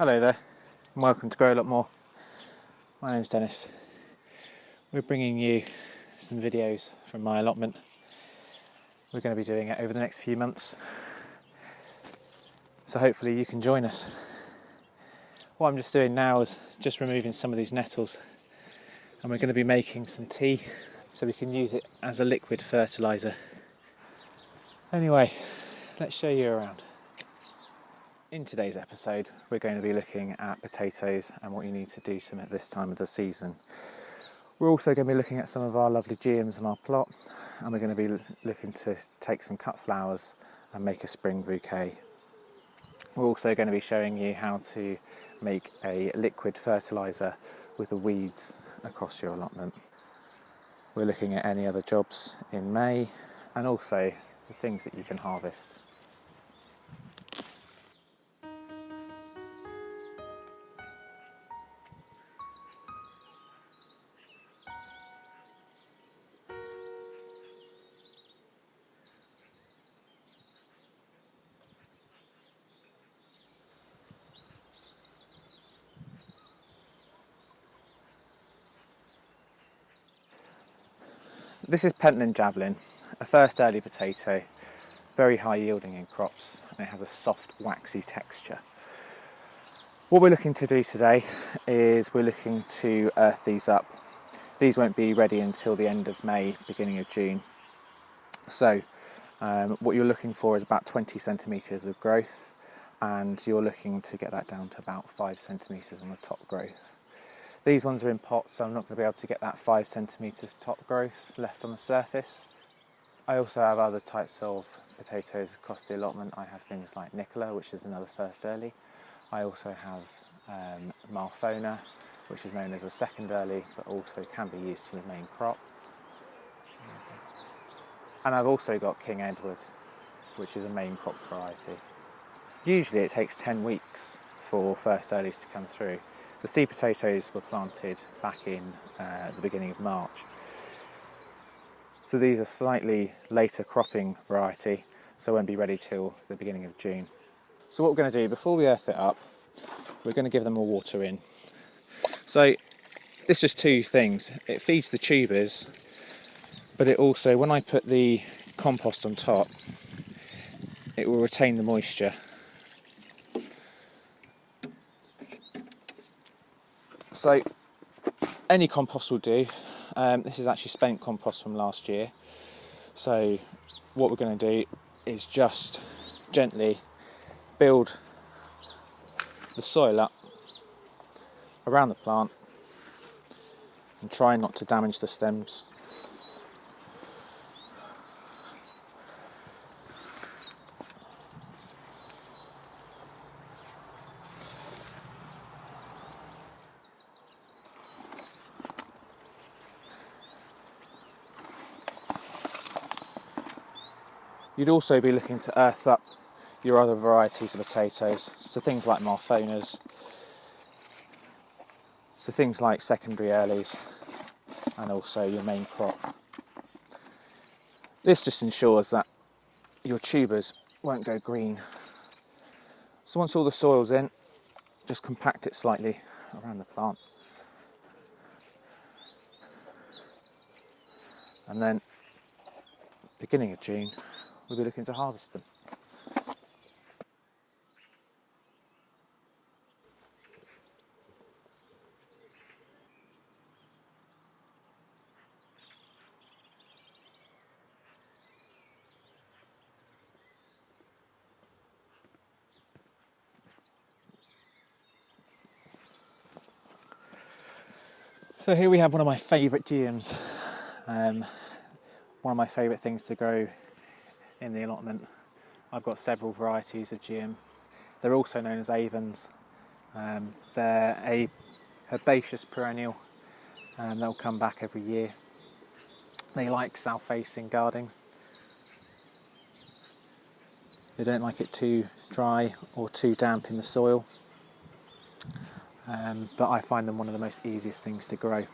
Hello there, and welcome to Growallotmore. My name's Dennis. We're bringing you some videos from my allotment. We're going to be doing it over the next few months, so hopefully you can join us. What I'm just doing now is just removing some of these nettles, and we're going to be making some tea so we can use it as a liquid fertiliser. Anyway, let's show you around. In today's episode, we're going to be looking at potatoes and what you need to do to them at this time of the season. We're also going to be looking at some of our lovely geums on our plot, and we're going to be looking to take some cut flowers and make a spring bouquet. We're also going to be showing you how to make a liquid fertiliser with the weeds across your allotment. We're looking at any other jobs in May and also the things that you can harvest. This is PENTLAND JAVELIN, a first early potato, very high yielding in crops, and it has a soft waxy texture. What we're looking to do today is we're looking to earth these up. These won't be ready until the end of May, beginning of June. So what you're looking for is about 20 centimetres of growth, and you're looking to get that down to about 5 centimetres on the top growth. These ones are in pots, so I'm not going to be able to get that 5 centimetres top growth left on the surface. I also have other types of potatoes across the allotment. I have things like NICOLA, which is another first early. I also have MARFONA, which is known as a second early, but also can be used for the main crop. And I've also got King Edward, which is a main crop variety. Usually it takes 10 weeks for first earlies to come through. The seed potatoes were planted back in the beginning of March. So these are slightly later cropping variety, so won't be ready till the beginning of June. So what we're going to do, before we earth it up, we're going to give them a water in. So this is two things. It feeds the tubers, but it also, when I put the compost on top, it will retain the moisture. So any compost will do. This is actually spent compost from last year. So what we're going to do is just gently build the soil up around the plant and try not to damage the stems. You'd also be looking to earth up your other varieties of potatoes, so things like MARFONAs, so things like secondary earlies, and also your main crop. This just ensures that your tubers won't go green. So once all the soil's in, just compact it slightly around the plant. And then, beginning of June, we'll be looking to harvest them. So here we have one of my favourite geums, one of my favourite things to grow in the allotment. I've got several varieties of geum. They're also known as avens. They're a herbaceous perennial, and they'll come back every year. They like south-facing gardens. They don't like it too dry or too damp in the soil. But I find them one of the most easiest things to grow.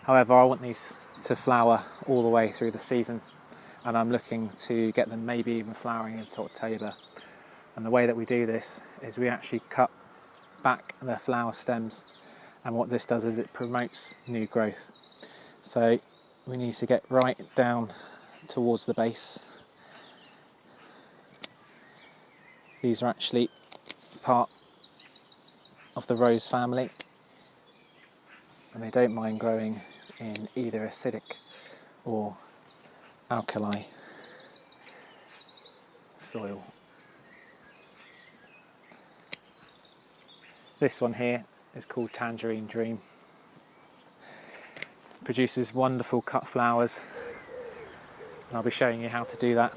However, I want these to flower all the way through the season, and I'm looking to get them maybe even flowering into October. And the way that we do this is we actually cut back their flower stems, and what this does is it promotes new growth. So we need to get right down towards the base. These are actually part of the rose family, and they don't mind growing in either acidic or alkali soil. This one here is called Tangerine Dream. Produces wonderful cut flowers, and I'll be showing you how to do that.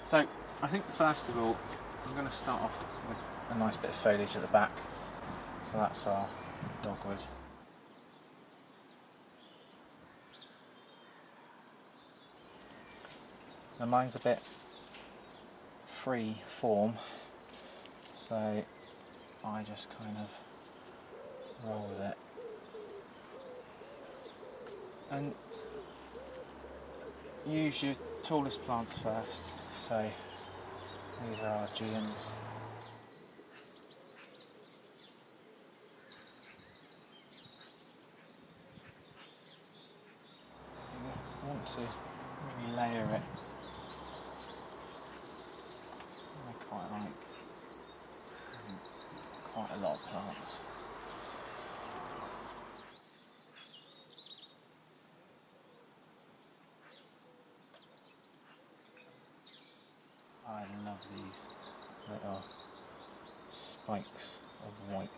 So I think first of all I'm going to start off with a nice bit of foliage at the back. So that's our dogwood. Now mine's a bit free form, so I just kind of roll with it. And use your tallest plants first. So these are our geums. You want to really layer it. I quite like quite a lot of plants. I love these little spikes of white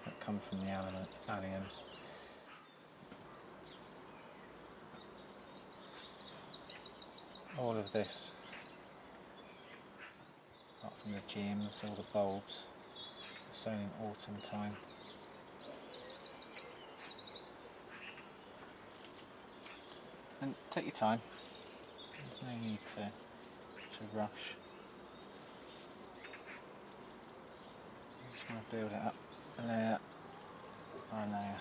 that come from the alliums. All of this, apart from the geums, all the bulbs, are sown in autumn time. And take your time, there's no need to rush. I'm just going to build it up layer by layer,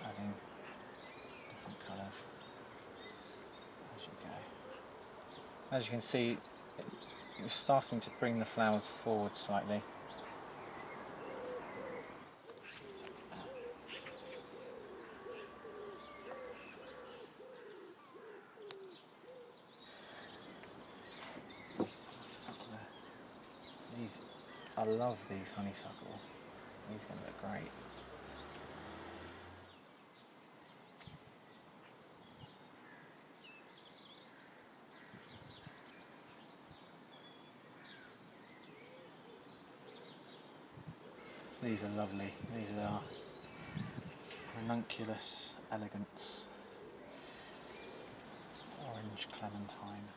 adding different colours as you go. As you can see, you're starting to bring the flowers forward slightly. I love these honeysuckle. These are going to look great. These are lovely. These are RANUNCULUS, ELEGANCE, orange clementine.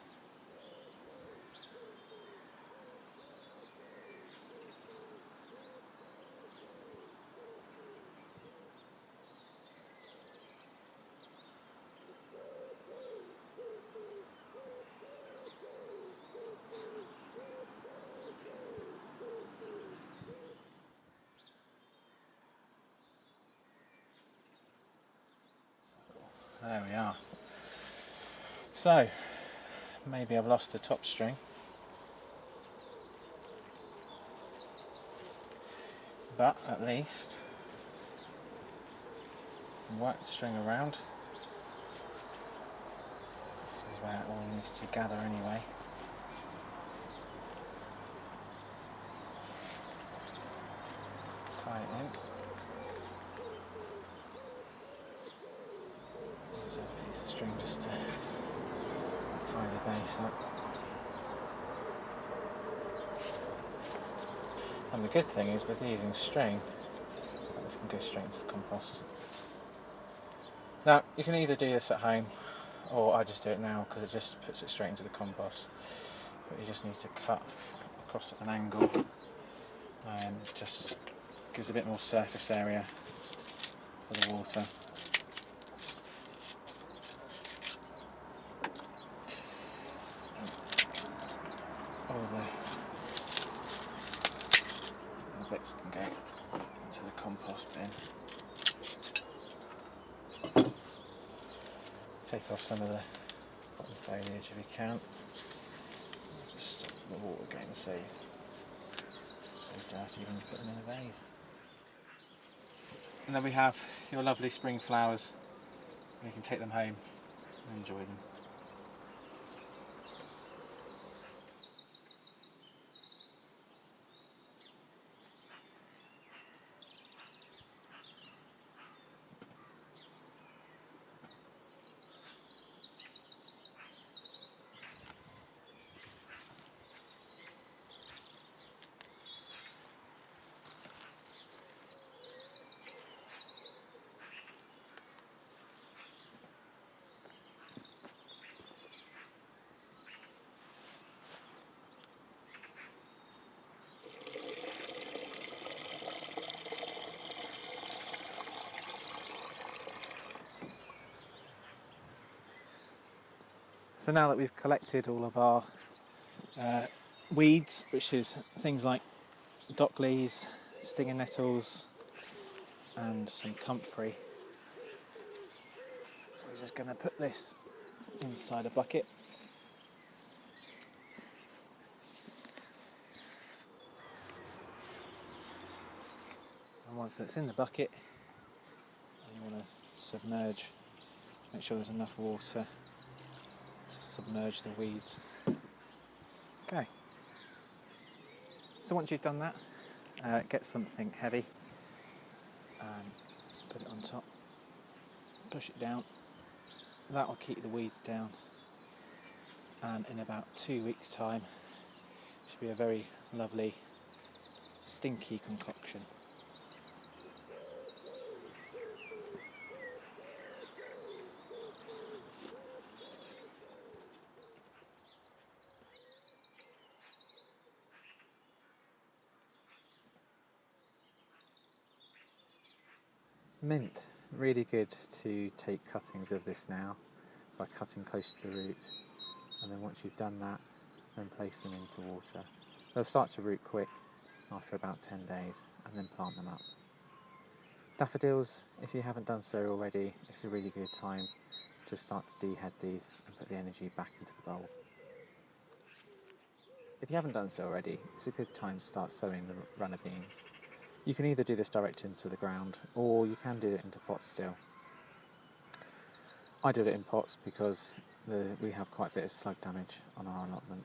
There we are. So, maybe I've lost the top string, but at least work the string around. This is where it all needs to gather anyway. Tie it in. String just to tie the base up. And the good thing is with using string, so this can go straight into the compost. Now you can either do this at home or I just do it now because it just puts it straight into the compost. But you just need to cut across at an angle and just gives a bit more surface area for the water. All the bits can go into the compost bin. Take off some of the bottom foliage if you can. Just stop the water getting so dirty when you put them in a vase. And then we have your lovely spring flowers. You can take them home and enjoy them. So now that we've collected all of our weeds, which is things like dock leaves, stinging nettles and some comfrey, we're just going to put this inside a bucket. And once it's in the bucket, you want to submerge, make sure there's enough water to submerge the weeds. Okay, so once you've done that, get something heavy and put it on top, push it down. That will keep the weeds down, and in about 2 weeks' time it should be a very lovely stinky concoction. Mint, really good to take cuttings of this now by cutting close to the root, and then once you've done that, then place them into water. They'll start to root quick after about 10 days, and then plant them up. Daffodils, if you haven't done so already, it's a really good time to start to dehead these and put the energy back into the bulb. If you haven't done so already, it's a good time to start sowing the runner beans. You can either do this direct into the ground, or you can do it into pots still. I did it in pots because we have quite a bit of slug damage on our allotment.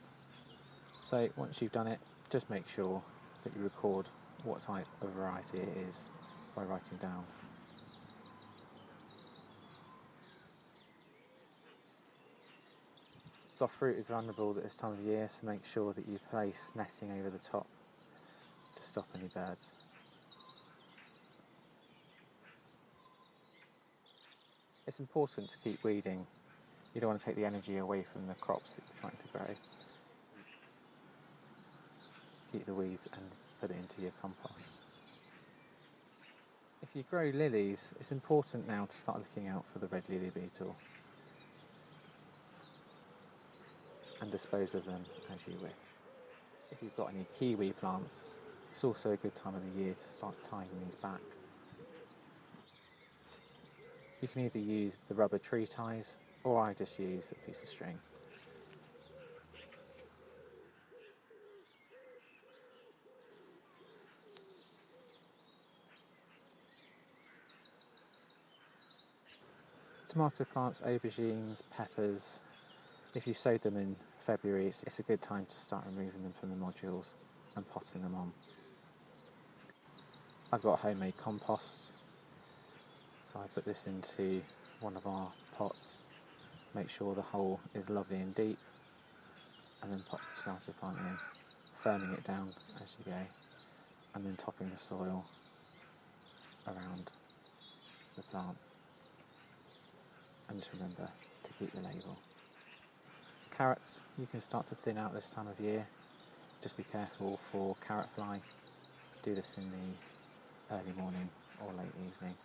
So once you've done it, just make sure that you record what type of variety it is by writing down. Soft fruit is vulnerable at this time of year, so make sure that you place netting over the top to stop any birds. It's important to keep weeding. You don't want to take the energy away from the crops that you're trying to grow. Keep the weeds and put it into your compost. If you grow lilies, it's important now to start looking out for the red lily beetle and dispose of them as you wish. If you've got any kiwi plants, it's also a good time of the year to start tying these back. You can either use the rubber tree ties, or I just use a piece of string. Tomato plants, aubergines, peppers, if you sowed them in February, it's a good time to start removing them from the modules and potting them on. I've got homemade compost, so I put this into one of our pots, make sure the hole is lovely and deep, and then pop the tomato plant in, firming it down as you go, and then topping the soil around the plant. And just remember to to keep the label. Carrots, you can start to thin out this time of year. Just be careful for carrot fly. Do this in the early morning or late evening.